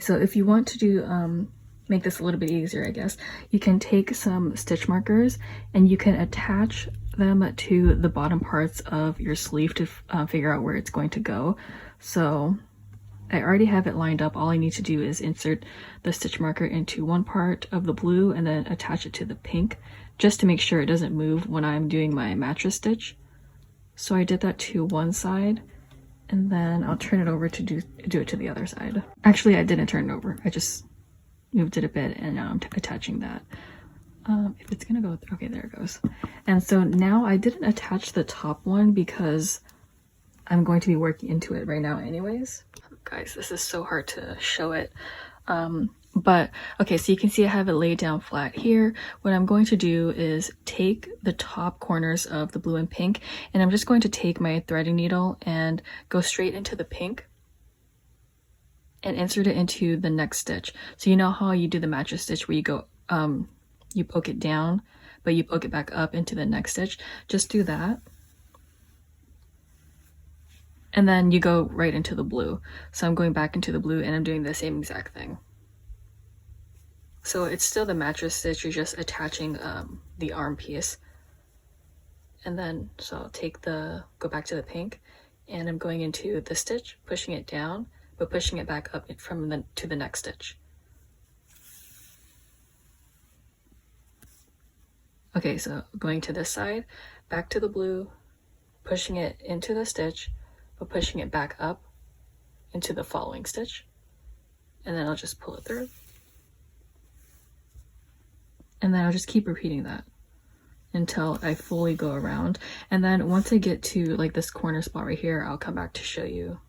so if you want to do make this a little bit easier, I guess, you can take some stitch markers and you can attach them to the bottom parts of your sleeve to figure out where it's going to go. So I already have it lined up. All I need to do is insert the stitch marker into one part of the blue and then attach it to the pink, just to make sure it doesn't move when I'm doing my mattress stitch. So I did that to one side, and then I'll turn it over to do it to the other side. Actually, I didn't turn it over. I just moved it a bit, and now I'm attaching that. If it's gonna go, okay, there it goes. And so now I didn't attach the top one because I'm going to be working into it right now anyways. Guys, this is so hard to show it. But okay, so you can see I have it laid down flat here. What I'm going to do is take the top corners of the blue and pink, and I'm just going to take my threading needle and go straight into the pink and insert it into the next stitch. So you know how you do the mattress stitch where you go, you poke it down, but you poke it back up into the next stitch? Just do that. And then you go right into the blue. So I'm going back into the blue and I'm doing the same exact thing. So it's still the mattress stitch, you're just attaching the arm piece. And then, so I'll go back to the pink, and I'm going into the stitch, pushing it down, but pushing it back up to the next stitch. Okay, so going to this side, back to the blue, pushing it into the stitch, but pushing it back up into the following stitch, and then I'll just pull it through. And then I'll just keep repeating that until I fully go around. And then once I get to like this corner spot right here, I'll come back to show you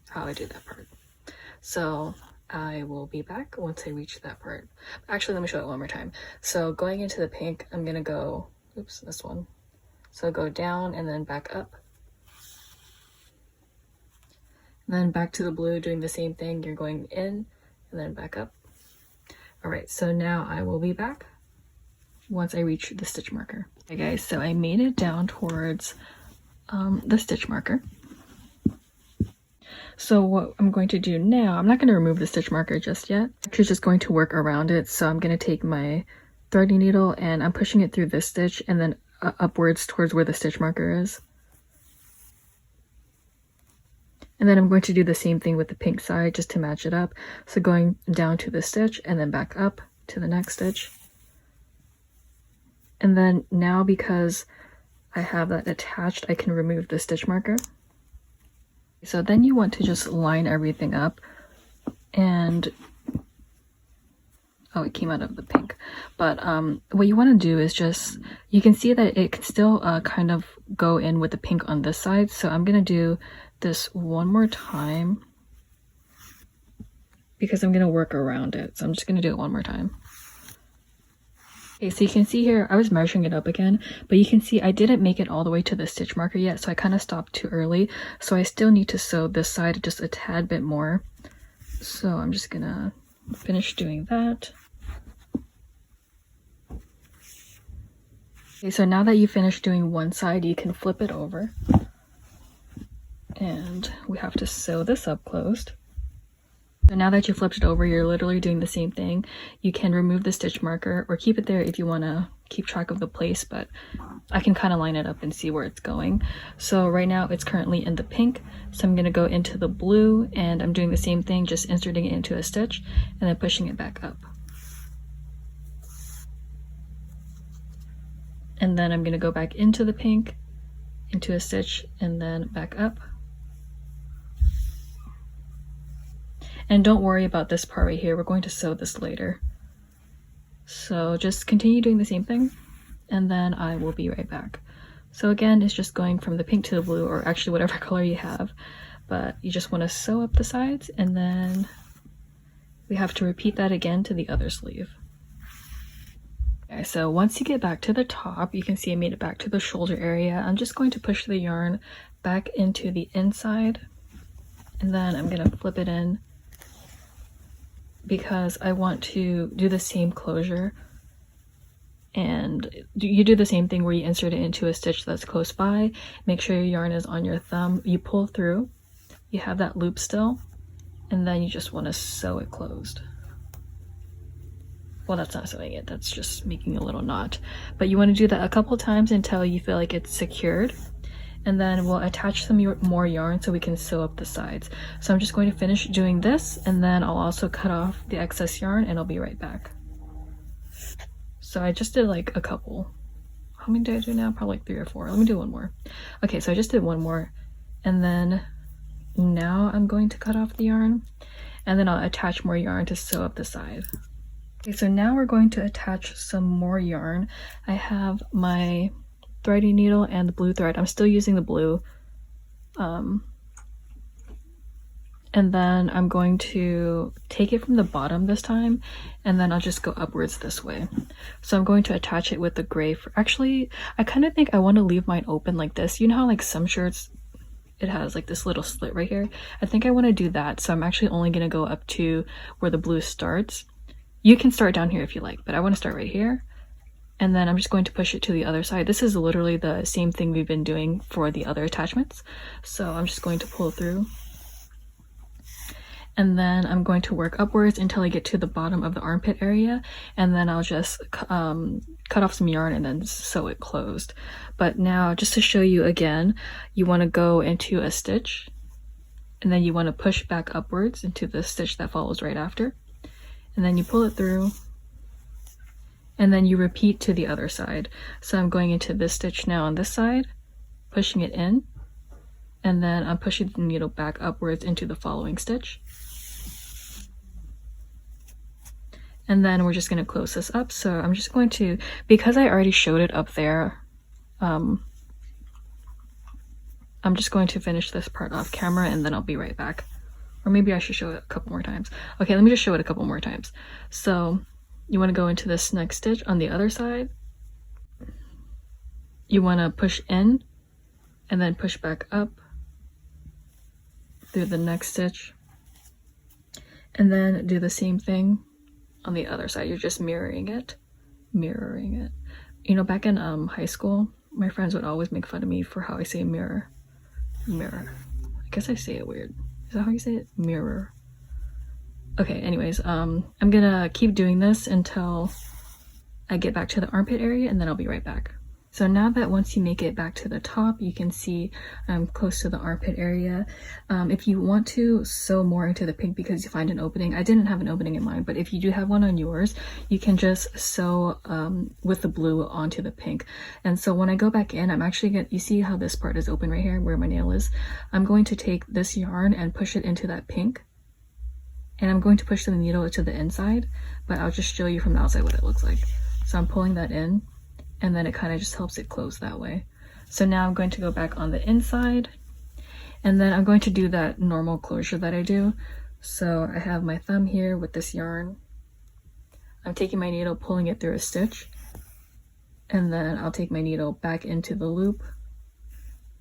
how I do that part. So I will be back once I reach that part. Actually, let me show it one more time. So going into the pink, I'm gonna go, oops, this one. So go down and then back up. Then back to the blue, doing the same thing. You're going in and then back up. All right, so now I will be back once I reach the stitch marker. Okay guys, so I made it down towards the stitch marker. So what I'm going to do now, I'm not going to remove the stitch marker just yet. I'm actually just going to work around it. So I'm going to take my threading needle and I'm pushing it through this stitch and then upwards towards where the stitch marker is. And then I'm going to do the same thing with the pink side just to match it up. So going down to the stitch and then back up to the next stitch. And then now because I have that attached, I can remove the stitch marker. So then you want to just line everything up and, oh, it came out of the pink. But what you want to do is just, you can see that it can still kind of go in with the pink on this side. So I'm going to do this one more time because I'm going to work around it. So I'm just going to do it one more time. Okay, so you can see here, I was measuring it up again, but you can see I didn't make it all the way to the stitch marker yet, so I kind of stopped too early. So I still need to sew this side just a tad bit more. So I'm just gonna finish doing that. Okay, so now that you finished doing one side, you can flip it over. And we have to sew this up closed. So now that you flipped it over, you're literally doing the same thing. You can remove the stitch marker or keep it there if you want to keep track of the place, but I can kind of line it up and see where it's going. So right now it's currently in the pink, so I'm going to go into the blue and I'm doing the same thing, just inserting it into a stitch and then pushing it back up. And then I'm going to go back into the pink, into a stitch, and then back up. And don't worry about this part right here, we're going to sew this later. So just continue doing the same thing, and then I will be right back. So again, it's just going from the pink to the blue, or actually whatever color you have, but you just want to sew up the sides, and then we have to repeat that again to the other sleeve. Okay, so once you get back to the top, you can see I made it back to the shoulder area. I'm just going to push the yarn back into the inside, and then I'm going to flip it in because I want to do the same closure. And you do the same thing where you insert it into a stitch that's close by. Make sure your yarn is on your thumb. You pull through, you have that loop still, and then you just want to sew it closed. Well, that's not sewing it, that's just making a little knot. But you want to do that a couple times until you feel like it's secured. And then we'll attach some more yarn so we can sew up the sides. So I'm just going to finish doing this, and then I'll also cut off the excess yarn, and I'll be right back. So I just did like a couple. How many did I do now? Probably like 3 or 4. Let me do one more. Okay, so I just did one more, and then now I'm going to cut off the yarn, and then I'll attach more yarn to sew up the side. Okay, so now we're going to attach some more yarn. I have my threading needle and the blue thread. I'm still using the blue. And then I'm going to take it from the bottom this time, and then I'll just go upwards this way. So I'm going to attach it with the gray. Actually, I kind of think I want to leave mine open like this. You know how like some shirts, it has like this little slit right here? I think I want to do that. So I'm actually only going to go up to where the blue starts. You can start down here if you like, but I want to start right here. And then I'm just going to push it to the other side. This is literally the same thing we've been doing for the other attachments. So I'm just going to pull through. And then I'm going to work upwards until I get to the bottom of the armpit area. And then I'll just cut off some yarn and then sew it closed. But now, just to show you again, you want to go into a stitch. And then you want to push back upwards into the stitch that follows right after. And then you pull it through. And then you repeat to the other side. So I'm going into this stitch now on this side, pushing it in, and then I'm pushing the needle back upwards into the following stitch. And then we're just going to close this up. So I'm just going to, because I already showed it up there, I'm just going to finish this part off camera, and then I'll be right back. Or maybe I should show it a couple more times. Okay, let me just show it a couple more times. So you want to go into this next stitch on the other side. You want to push in and then push back up through the next stitch, and then do the same thing on the other side. You're just mirroring it. You know, back in high school, my friends would always make fun of me for how I say mirror. I guess I say it weird. Is that how you say it? Mirror. Okay, anyways, I'm gonna keep doing this until I get back to the armpit area, and then I'll be right back. So now that once you make it back to the top, you can see I'm close to the armpit area. If you want to sew more into the pink because you find an opening, I didn't have an opening in mine, but if you do have one on yours, you can just sew with the blue onto the pink. And so when I go back in, I'm actually gonna, you see how this part is open right here where my nail is? I'm going to take this yarn and push it into that pink. And I'm going to push the needle to the inside, but I'll just show you from the outside what it looks like. So I'm pulling that in, and then it kind of just helps it close that way. So now I'm going to go back on the inside, and then I'm going to do that normal closure that I do. So I have my thumb here with this yarn. I'm taking my needle, pulling it through a stitch, and then I'll take my needle back into the loop.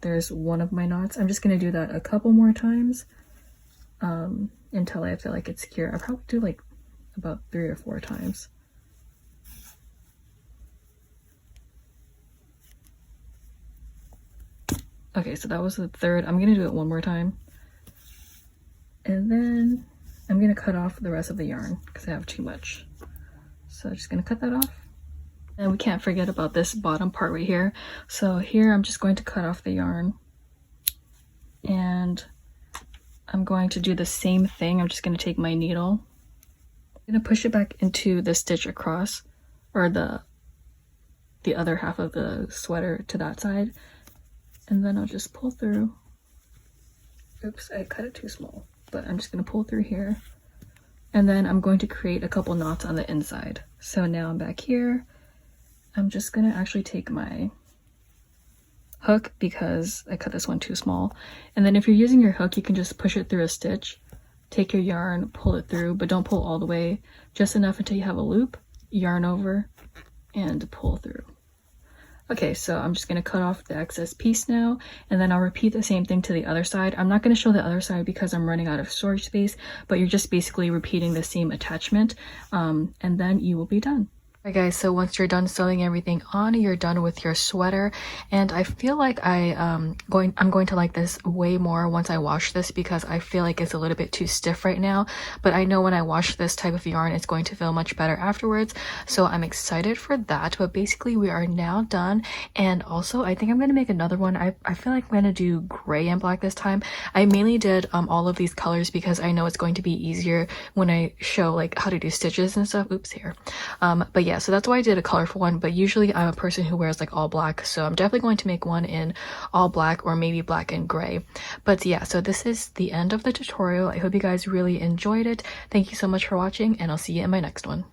There's one of my knots. I'm just going to do that a couple more times until I feel like it's secure. I'll probably do like about 3 or 4 times. Okay, so that was the third. I'm gonna do it one more time. And then I'm gonna cut off the rest of the yarn because I have too much. So I'm just gonna cut that off. And we can't forget about this bottom part right here. So here I'm just going to cut off the yarn. And I'm going to do the same thing. I'm just gonna take my needle. I'm gonna push it back into the stitch across, or the other half of the sweater to that side. And then I'll just pull through. Oops, I cut it too small, but I'm just gonna pull through here. And then I'm going to create a couple knots on the inside. So now I'm back here. I'm just gonna actually take my hook because I cut this one too small. And then if you're using your hook, you can just push it through a stitch, take your yarn, pull it through, but don't pull all the way, just enough until you have a loop, yarn over, and pull through. Okay, so I'm just going to cut off the excess piece now, and then I'll repeat the same thing to the other side. I'm not going to show the other side because I'm running out of storage space, but you're just basically repeating the same attachment, and then you will be done. Alright guys, so once you're done sewing everything on, you're done with your sweater, and I feel like I'm going to like this way more once I wash this, because I feel like it's a little bit too stiff right now, but I know when I wash this type of yarn it's going to feel much better afterwards, so I'm excited for that. But basically we are now done, and also I think I'm going to make another one. I feel like I'm going to do gray and black this time. I mainly did all of these colors because I know it's going to be easier when I show like how to do stitches and stuff. Oops, here. But yeah, so that's why I did a colorful one, but usually I'm a person who wears like all black, so I'm definitely going to make one in all black or maybe black and gray. But yeah, so this is the end of the tutorial. I hope you guys really enjoyed it. Thank you so much for watching, and I'll see you in my next one.